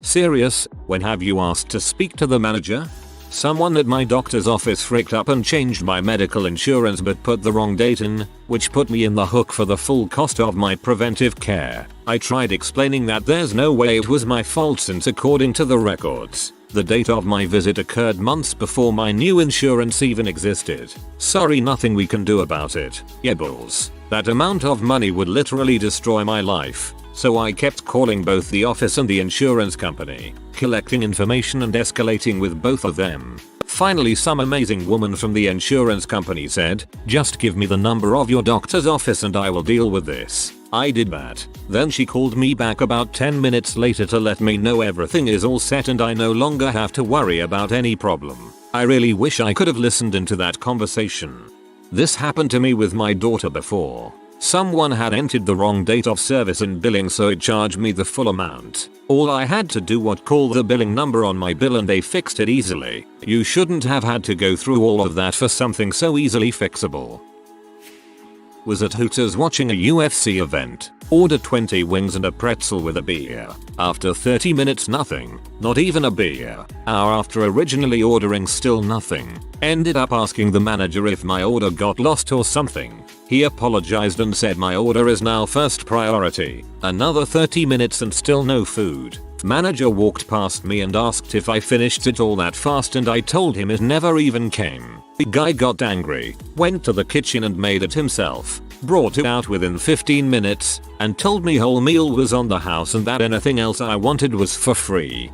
Serious, when have you asked to speak to the manager? Someone at my doctor's office fricked up and changed my medical insurance but put the wrong date in, which put me in the hook for the full cost of my preventive care. I tried explaining that there's no way it was my fault since according to the records, the date of my visit occurred months before my new insurance even existed. Sorry, nothing we can do about it. Yeah, bulls. That amount of money would literally destroy my life. So I kept calling both the office and the insurance company, collecting information and escalating with both of them. Finally, some amazing woman from the insurance company said, "Just give me the number of your doctor's office and I will deal with this." I did that. Then she called me back about 10 minutes later to let me know everything is all set and I no longer have to worry about any problem. I really wish I could have listened into that conversation. This happened to me with my daughter before. Someone had entered the wrong date of service in billing, so it charged me the full amount. All I had to do was call the billing number on my bill and they fixed it easily. You shouldn't have had to go through all of that for something so easily fixable. Was at Hooters watching a UFC event. Ordered 20 wings and a pretzel with a beer. After 30 minutes nothing. Not even a beer. Hour after originally ordering still nothing. Ended up asking the manager if my order got lost or something. He apologized and said my order is now first priority. Another 30 minutes and still no food. Manager walked past me and asked if I finished it all that fast and I told him it never even came. The guy got angry, went to the kitchen and made it himself, brought it out within 15 minutes, and told me whole meal was on the house and that anything else I wanted was for free.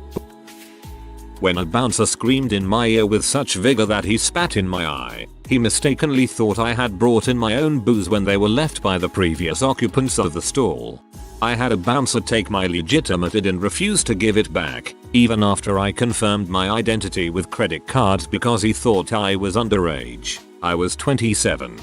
When a bouncer screamed in my ear with such vigor that he spat in my eye, he mistakenly thought I had brought in my own booze when they were left by the previous occupants of the stall. I had a bouncer take my legitimate ID and refuse to give it back, even after I confirmed my identity with credit cards because he thought I was underage. I was 27.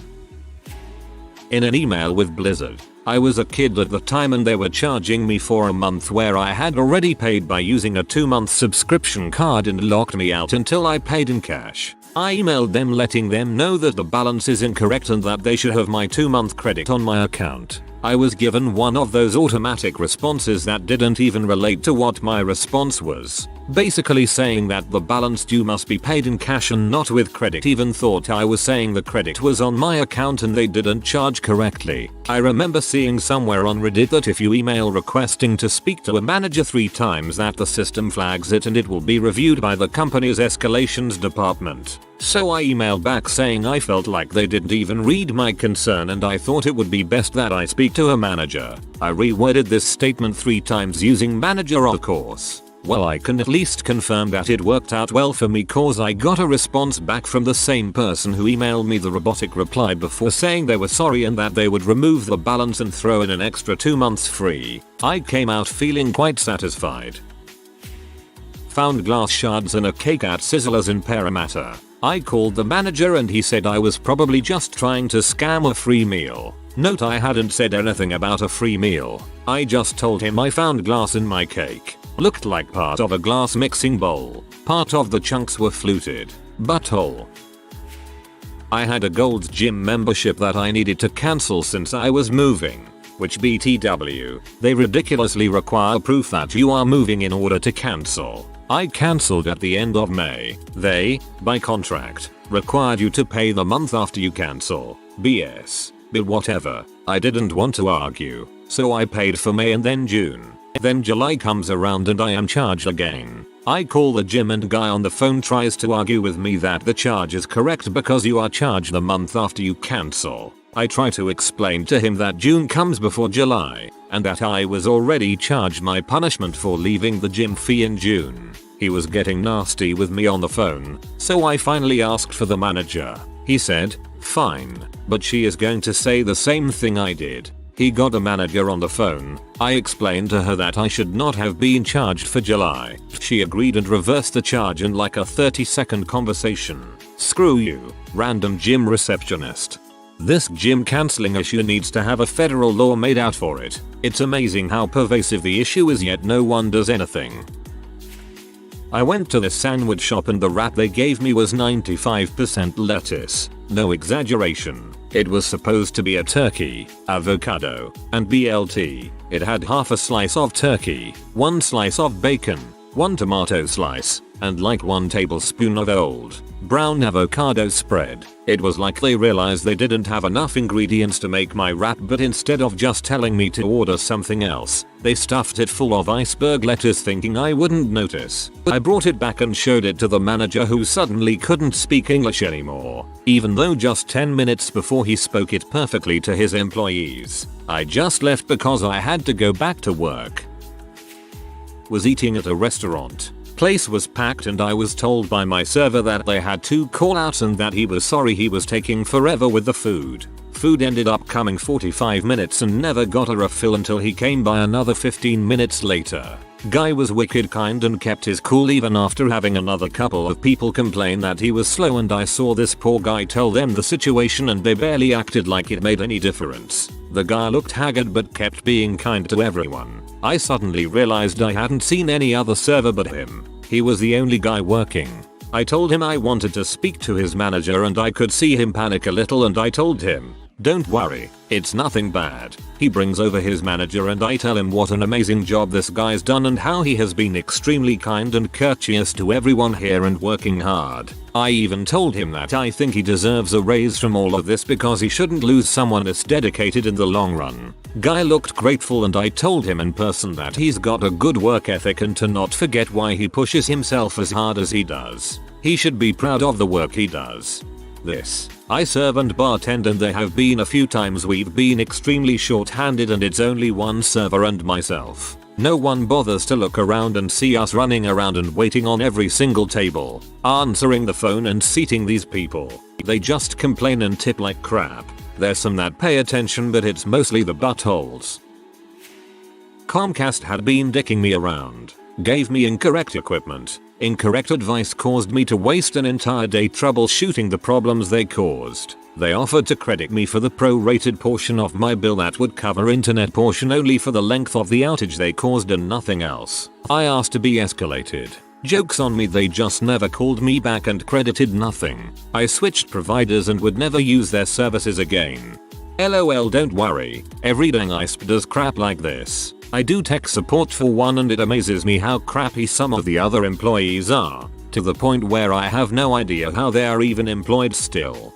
In an email with Blizzard, I was a kid at the time and they were charging me for a month where I had already paid by using a 2-month subscription card and locked me out until I paid in cash. I emailed them letting them know that the balance is incorrect and that they should have my 2-month credit on my account. I was given one of those automatic responses that didn't even relate to what my response was. Basically saying that the balance due must be paid in cash and not with credit. Even thought I was saying the credit was on my account and they didn't charge correctly. I remember seeing somewhere on Reddit that if you email requesting to speak to a manager 3 times that the system flags it and it will be reviewed by the company's escalations department. So I emailed back saying I felt like they didn't even read my concern and I thought it would be best that I speak to a manager. I reworded this statement 3 times using manager of course. Well, I can at least confirm that it worked out well for me cause I got a response back from the same person who emailed me the robotic reply before saying they were sorry and that they would remove the balance and throw in an extra 2 months free. I came out feeling quite satisfied. Found glass shards in a cake at Sizzlers in Parramatta. I called the manager and he said I was probably just trying to scam a free meal. Note, I hadn't said anything about a free meal. I just told him I found glass in my cake. Looked like part of a glass mixing bowl. Part of the chunks were fluted. Butthole. I had a gold gym membership that I needed to cancel since I was moving. Which BTW, they ridiculously require proof that you are moving in order to cancel. I cancelled at the end of May. They, by contract, required you to pay the month after you cancel. BS. But whatever, I didn't want to argue, so I paid for May and then June. Then July comes around and I am charged again. I call the gym and guy on the phone tries to argue with me that the charge is correct because you are charged the month after you cancel. I try to explain to him that June comes before July and that I was already charged my punishment for leaving the gym fee in June. He was getting nasty with me on the phone, so I finally asked for the manager. He said, "Fine, but she is going to say the same thing I did." He got a manager on the phone. I explained to her that I should not have been charged for July. She agreed and reversed the charge in like a 30-second conversation. Screw you, random gym receptionist. This gym cancelling issue needs to have a federal law made out for it. It's amazing how pervasive the issue is yet no one does anything. I went to the sandwich shop and the wrap they gave me was 95% lettuce. No exaggeration. It was supposed to be a turkey, avocado, and BLT. It had half a slice of turkey, 1 slice of bacon, 1 tomato slice, and like 1 tablespoon of old, brown avocado spread. It was like they realized they didn't have enough ingredients to make my wrap, but instead of just telling me to order something else, they stuffed it full of iceberg lettuce thinking I wouldn't notice. I brought it back and showed it to the manager, who suddenly couldn't speak English anymore, even though just 10 minutes before he spoke it perfectly to his employees. I just left because I had to go back to work. Was eating at a restaurant. Place was packed and I was told by my server that they had 2 call-outs and that he was sorry he was taking forever with the food. Food ended up coming 45 minutes and never got a refill until he came by another 15 minutes later. Guy was wicked kind and kept his cool even after having another couple of people complain that he was slow, and I saw this poor guy tell them the situation and they barely acted like it made any difference. The guy looked haggard but kept being kind to everyone. I suddenly realized I hadn't seen any other server but him. He was the only guy working. I told him I wanted to speak to his manager and I could see him panic a little, and I told him, "Don't worry, it's nothing bad." He brings over his manager and I tell him what an amazing job this guy's done and how he has been extremely kind and courteous to everyone here and working hard. I even told him that I think he deserves a raise from all of this because he shouldn't lose someone this dedicated in the long run. Guy looked grateful and I told him in person that he's got a good work ethic and to not forget why he pushes himself as hard as he does. He should be proud of the work he does. I serve and bartend, and there have been a few times we've been extremely short-handed and it's only one server and myself. No one bothers to look around and see us running around and waiting on every single table, answering the phone and seating these people. They just complain and tip like crap. There's some that pay attention, but it's mostly the buttholes. Comcast had been dicking me around. Gave me incorrect equipment. Incorrect advice caused me to waste an entire day troubleshooting the problems they caused. They offered to credit me for the prorated portion of my bill that would cover internet portion only for the length of the outage they caused and nothing else. I asked to be escalated. Joke's on me, they just never called me back and credited nothing. I switched providers and would never use their services again. LOL, don't worry. Every dang ISP does crap like this. I do tech support for one and it amazes me how crappy some of the other employees are, to the point where I have no idea how they are even employed still.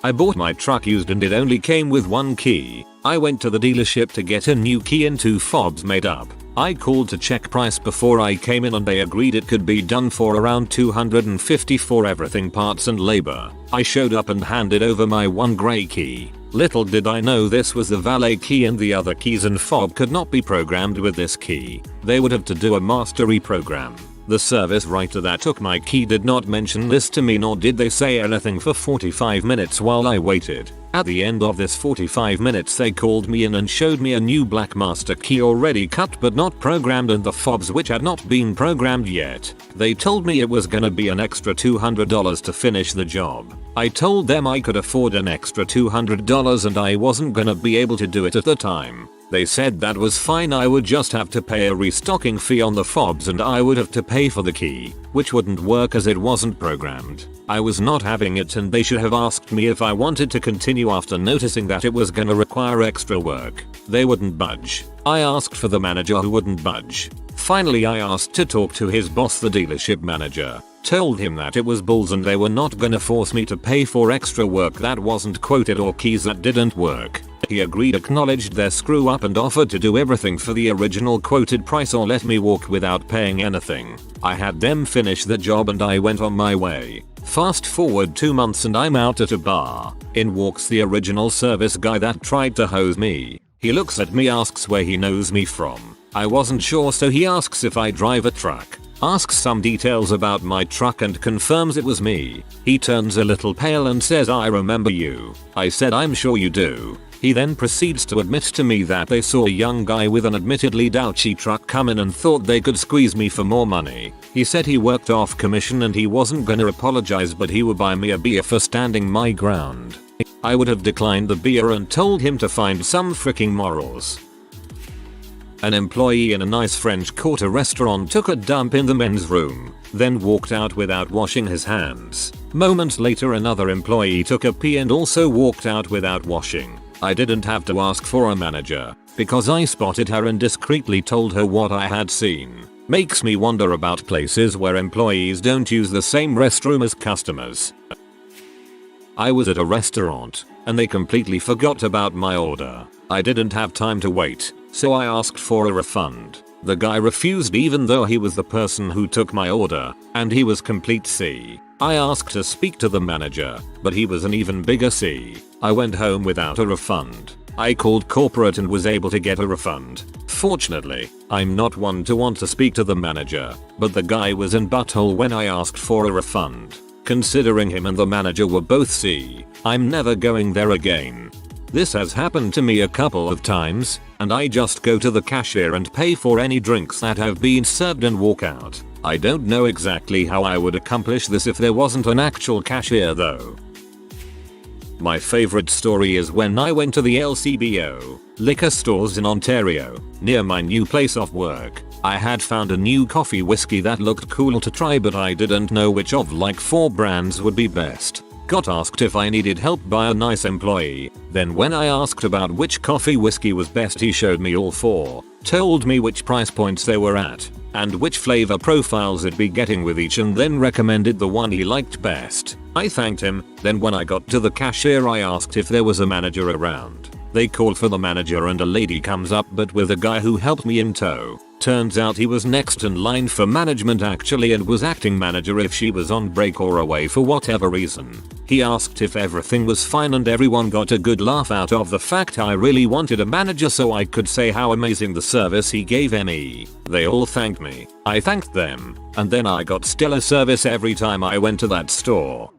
I bought my truck used and it only came with 1 key. I went to the dealership to get a new key and 2 fobs made up. I called to check price before I came in and they agreed it could be done for around $250 for everything, parts and labor. I showed up and handed over my 1 gray key. Little did I know this was the valet key and the other keys and fob could not be programmed with this key. They would have to do a master reprogram. The service writer that took my key did not mention this to me, nor did they say anything for 45 minutes while I waited. At the end of this 45 minutes they called me in and showed me a new black master key already cut but not programmed and the fobs which had not been programmed yet. They told me it was gonna be an extra $200 to finish the job. I told them I could afford an extra $200 and I wasn't gonna be able to do it at the time. They said that was fine, I would just have to pay a restocking fee on the fobs and I would have to pay for the key, which wouldn't work as it wasn't programmed. I was not having it and they should have asked me if I wanted to continue after noticing that it was gonna require extra work. They wouldn't budge. I asked for the manager who wouldn't budge. Finally I asked to talk to his boss, the dealership manager. Told him that it was bulls and they were not gonna force me to pay for extra work that wasn't quoted or keys that didn't work. He agreed, acknowledged their screw up and offered to do everything for the original quoted price or let me walk without paying anything. I had them finish the job and I went on my way. Fast forward 2 months and I'm out at a bar. In walks the original service guy that tried to hose me. He looks at me, asks where he knows me from. I wasn't sure, so he asks if I drive a truck. Asks some details about my truck and confirms it was me. He turns a little pale and says, "I remember you." I said, "I'm sure you do." He then proceeds to admit to me that they saw a young guy with an admittedly douchey truck come in and thought they could squeeze me for more money. He said he worked off commission and he wasn't gonna apologize, but he would buy me a beer for standing my ground. I would have declined the beer and told him to find some freaking morals. An employee in a nice French Quarter restaurant took a dump in the men's room. then walked out without washing his hands. Moments later another employee took a pee and also walked out without washing. I didn't have to ask for a manager because I spotted her and discreetly told her what I had seen. Makes me wonder about places where employees don't use the same restroom as customers. I was at a restaurant and they completely forgot about my order. I didn't have time to wait, so I asked for a refund. The guy refused even though he was the person who took my order, and he was complete C. I asked to speak to the manager, but he was an even bigger C. I went home without a refund. I called corporate and was able to get a refund. Fortunately, I'm not one to want to speak to the manager, but the guy was in butthole when I asked for a refund. Considering him and the manager were both C, I'm never going there again. This has happened to me a couple of times, and I just go to the cashier and pay for any drinks that have been served and walk out. I don't know exactly how I would accomplish this if there wasn't an actual cashier though. My favorite story is when I went to the LCBO, liquor stores in Ontario, near my new place of work. I had found a new coffee whiskey that looked cool to try, but I didn't know which of like 4 brands would be best. Got asked if I needed help by a nice employee. Then when I asked about which coffee whiskey was best, he showed me all 4, told me which price points they were at, and which flavor profiles it'd be getting with each, and then recommended the one he liked best. I thanked him. Then when I got to the cashier I asked if there was a manager around. They called for the manager and a lady comes up, but with a guy who helped me in tow. Turns out he was next in line for management actually and was acting manager if she was on break or away for whatever reason. He asked if everything was fine and everyone got a good laugh out of the fact I really wanted a manager so I could say how amazing the service he gave me. They all thanked me, I thanked them, and then I got stellar service every time I went to that store.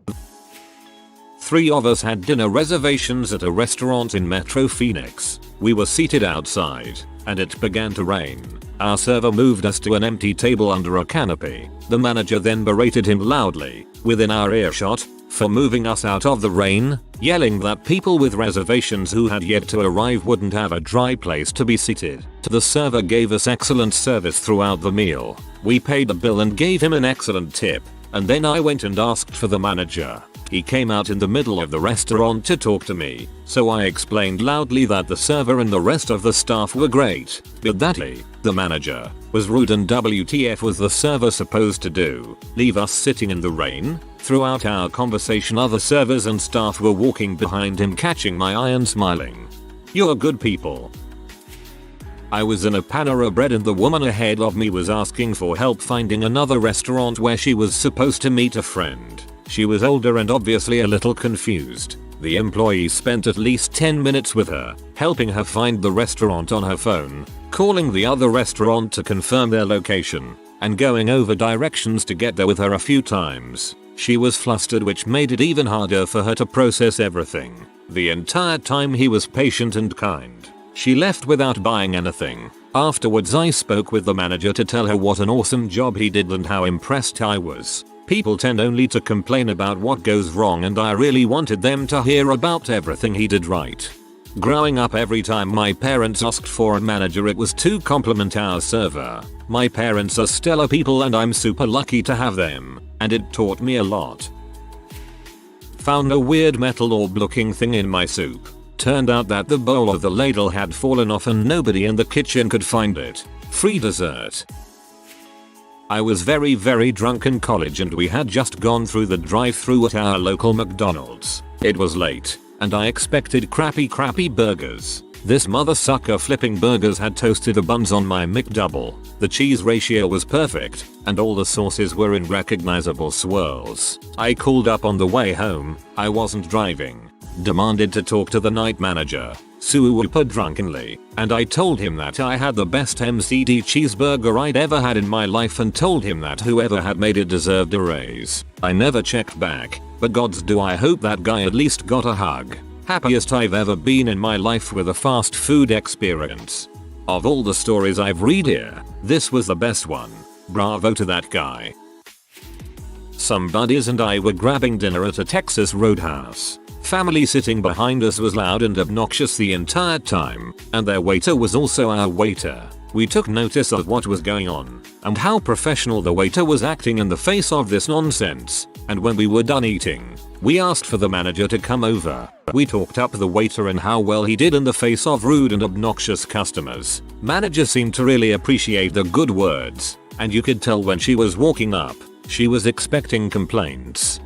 3 of us had dinner reservations at a restaurant in Metro Phoenix. We were seated outside, and it began to rain. Our server moved us to an empty table under a canopy. The manager then berated him loudly, within our earshot, for moving us out of the rain, yelling that people with reservations who had yet to arrive wouldn't have a dry place to be seated. The server gave us excellent service throughout the meal. We paid the bill and gave him an excellent tip, and then I went and asked for the manager. He came out in the middle of the restaurant to talk to me, so I explained loudly that the server and the rest of the staff were great, but that he, the manager, was rude. And WTF was the server supposed to do? Leave us sitting in the rain? Throughout our conversation other servers and staff were walking behind him, catching my eye and smiling. You're good people. I was in a Panera Bread and the woman ahead of me was asking for help finding another restaurant where she was supposed to meet a friend. She was older and obviously a little confused. The employee spent at least 10 minutes with her, helping her find the restaurant on her phone, calling the other restaurant to confirm their location, and going over directions to get there with her a few times. She was flustered, which made it even harder for her to process everything. The entire time he was patient and kind. She left without buying anything. Afterwards I spoke with the manager to tell her what an awesome job he did and how impressed I was. People tend only to complain about what goes wrong, and I really wanted them to hear about everything he did right. Growing up, every time my parents asked for a manager it was to compliment our server. My parents are stellar people and I'm super lucky to have them, and it taught me a lot. Found a weird metal orb looking thing in my soup. Turned out that the bowl of the ladle had fallen off and nobody in the kitchen could find it. Free dessert. I was very drunk in college and we had just gone through the drive-thru at our local McDonald's. It was late, and I expected crappy burgers. This mother sucker flipping burgers had toasted the buns on my McDouble. The cheese ratio was perfect, and all the sauces were in recognizable swirls. I called up on the way home. I wasn't driving. Demanded to talk to the night manager. Super drunkenly, and I told him that I had the best MCD cheeseburger I'd ever had in my life and told him that whoever had made it deserved a raise. I never checked back, but gods do I hope that guy at least got a hug. Happiest I've ever been in my life with a fast food experience. Of all the stories I've read here, this was the best one. Bravo to that guy. Some buddies and I were grabbing dinner at a Texas Roadhouse. family sitting behind us was loud and obnoxious the entire time, and their waiter was also our waiter. We took notice of what was going on and how professional the waiter was acting in the face of this nonsense, and when we were done eating, we asked for the manager to come over. We talked up the waiter and how well he did in the face of rude and obnoxious customers. Manager seemed to really appreciate the good words, and you could tell when she was walking up, she was expecting complaints.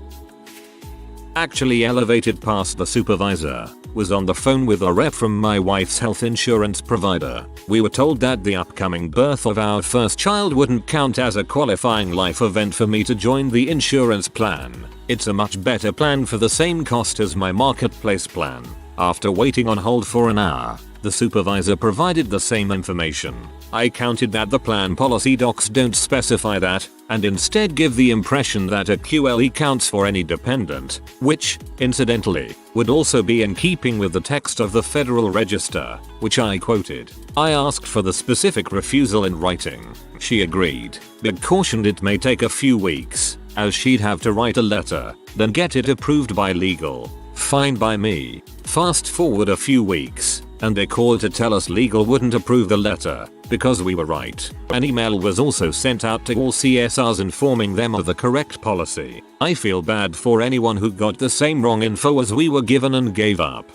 Actually elevated past the supervisor, was on the phone with a rep from my wife's health insurance provider. We were told that the upcoming birth of our first child wouldn't count as a qualifying life event for me to join the insurance plan. It's a much better plan for the same cost as my marketplace plan. After waiting on hold for an hour, the supervisor provided the same information. I counted that the plan policy docs don't specify that, and instead give the impression that a QLE counts for any dependent, which, incidentally, would also be in keeping with the text of the Federal Register, which I quoted. I asked for the specific refusal in writing. She agreed, but cautioned it may take a few weeks, as she'd have to write a letter, then get it approved by legal. Fine by me. Fast forward a few weeks, and they called to tell us legal wouldn't approve the letter, because we were right. An email was also sent out to all CSRs informing them of the correct policy. I feel bad for anyone who got the same wrong info as we were given and gave up.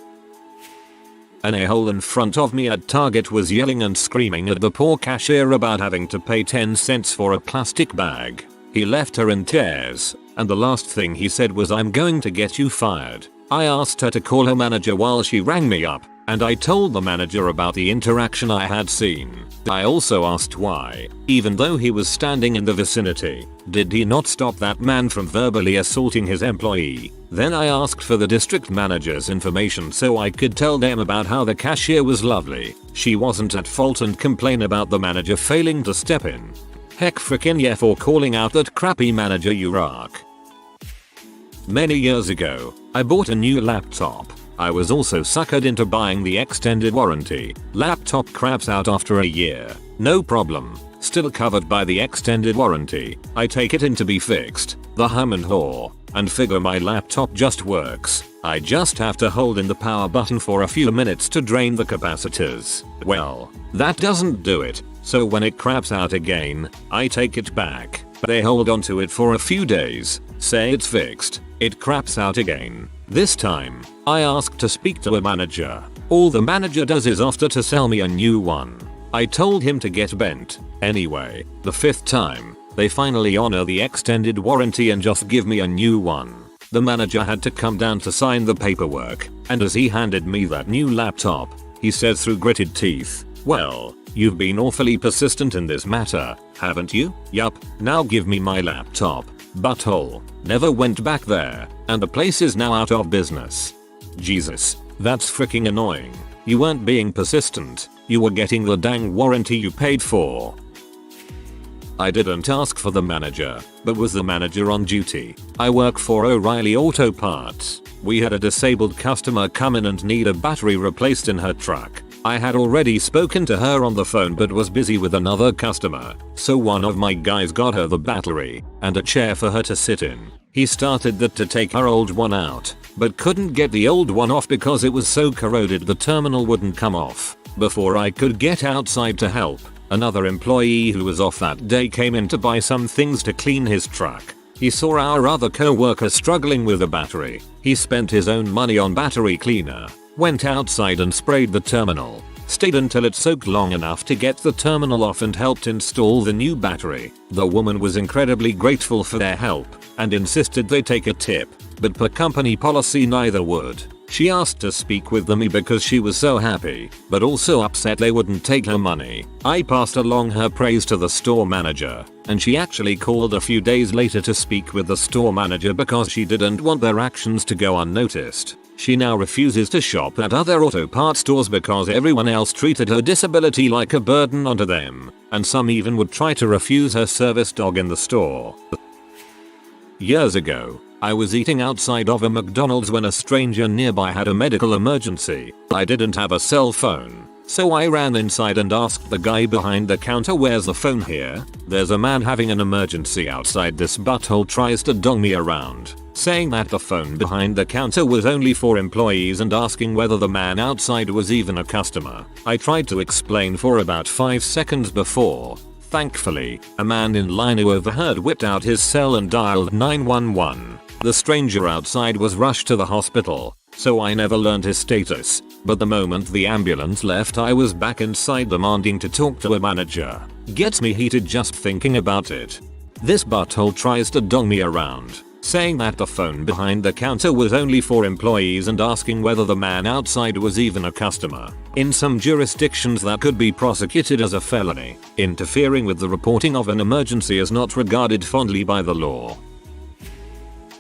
An a-hole in front of me at Target was yelling and screaming at the poor cashier about having to pay 10 cents for a plastic bag. He left her in tears, and the last thing he said was, "I'm going to get you fired." I asked her to call her manager while she rang me up, and I told the manager about the interaction I had seen. I also asked why, even though he was standing in the vicinity, did he not stop that man from verbally assaulting his employee. Then I asked for the district manager's information so I could tell them about how the cashier was lovely, she wasn't at fault, and complain about the manager failing to step in. Heck frickin' yeah for calling out that crappy manager, you rock. Many years ago, I bought a new laptop. I was also suckered into buying the extended warranty. Laptop craps out after a year. No problem. Still covered by the extended warranty. I take it in to be fixed, the hum and haw, and figure my laptop just works. I just have to hold in the power button for a few minutes to drain the capacitors. Well, that doesn't do it, so when it craps out again, I take it back. They hold onto it for a few days, say it's fixed, it craps out again. This time, I ask to speak to a manager. All the manager does is offer to sell me a new one. I told him to get bent. Anyway, the 5th time, they finally honor the extended warranty and just give me a new one. The manager had to come down to sign the paperwork, and as he handed me that new laptop, he said through gritted teeth, "Well, you've been awfully persistent in this matter, haven't you? Yup, now give me my laptop." Butthole. Never went back there, and the place is now out of business. Jesus, that's freaking annoying. You weren't being persistent, you were getting the dang warranty you paid for. I didn't ask for the manager, but was the manager on duty. I work for O'Reilly Auto Parts. We had a disabled customer come in and need a battery replaced in her truck. I had already spoken to her on the phone but was busy with another customer, so one of my guys got her the battery and a chair for her to sit in. He started that to take her old one out, but couldn't get the old one off because it was so corroded the terminal wouldn't come off. Before I could get outside to help, another employee who was off that day came in to buy some things to clean his truck. He saw our other co-worker struggling with the battery. He spent his own money on battery cleaner, went outside and sprayed the terminal, stayed until it soaked long enough to get the terminal off, and helped install the new battery. The woman was incredibly grateful for their help and insisted they take a tip, but per company policy neither would. She asked to speak with me because she was so happy, but also upset they wouldn't take her money. I passed along her praise to the store manager, and she actually called a few days later to speak with the store manager because she didn't want their actions to go unnoticed. She now refuses to shop at other auto parts stores because everyone else treated her disability like a burden onto them, and some even would try to refuse her service dog in the store. Years ago, I was eating outside of a McDonald's when a stranger nearby had a medical emergency. I didn't have a cell phone, so I ran inside and asked the guy behind the counter, "Where's the phone here? There's a man having an emergency outside. This butthole tries to dong me around." saying that the phone behind the counter was only for employees and asking whether the man outside was even a customer. I tried to explain for about 5 seconds before, thankfully, a man in line who overheard whipped out his cell and dialed 911. The stranger outside was rushed to the hospital, so I never learned his status, but the moment the ambulance left I was back inside demanding to talk to a manager. Gets me heated just thinking about it. This butthole tries to dong me around, saying that the phone behind the counter was only for employees and asking whether the man outside was even a customer. In some jurisdictions that could be prosecuted as a felony. Interfering with the reporting of an emergency is not regarded fondly by the law.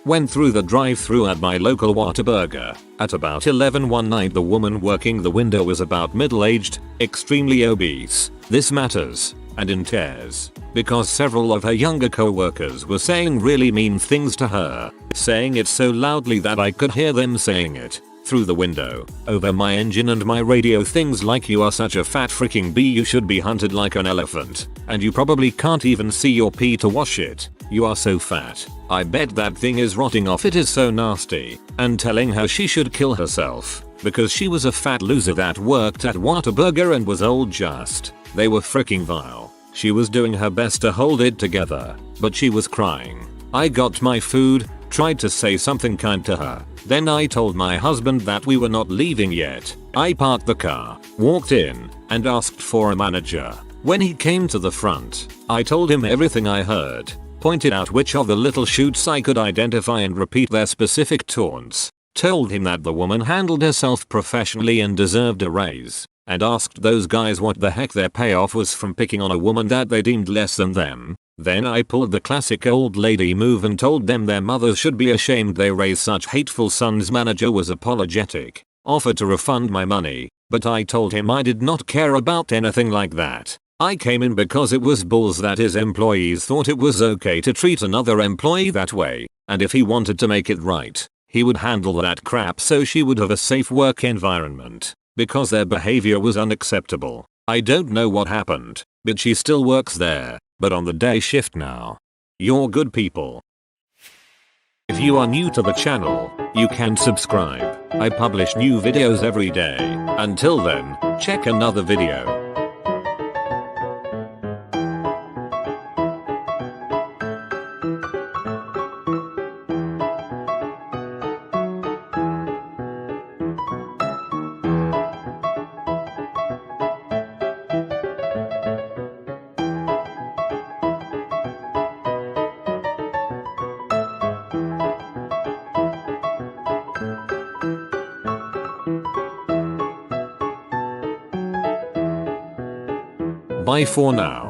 Went through the drive-thru at my local Whataburger. At about 11 one night the woman working the window was about middle-aged, extremely obese. This matters, and in tears, because several of her younger co-workers were saying really mean things to her, saying it so loudly that I could hear them saying it through the window, over my engine and my radio, things like "you are such a fat freaking bee, you should be hunted like an elephant, and you probably can't even see your pee to wash it, you are so fat, I bet that thing is rotting off, it is so nasty," and telling her she should kill herself because she was a fat loser that worked at Whataburger and was old. Just, they were freaking vile. She was doing her best to hold it together, but she was crying. I got my food, tried to say something kind to her. Then I told my husband that we were not leaving yet. I parked the car, walked in, and asked for a manager. When he came to the front, I told him everything I heard, pointed out which of the little shoots I could identify and repeat their specific taunts, told him that the woman handled herself professionally and deserved a raise, and asked those guys what the heck their payoff was from picking on a woman that they deemed less than them. Then I pulled the classic old lady move and told them their mothers should be ashamed they raised such hateful sons. Manager was apologetic, offered to refund my money, but I told him I did not care about anything like that. I came in because it was bulls that his employees thought it was okay to treat another employee that way, and if he wanted to make it right, he would handle that crap so she would have a safe work environment, because their behavior was unacceptable. I don't know what happened, but she still works there, but on the day shift now. You're good people. If you are new to the channel, you can subscribe. I publish new videos every day. Until then, check another video. Bye for now.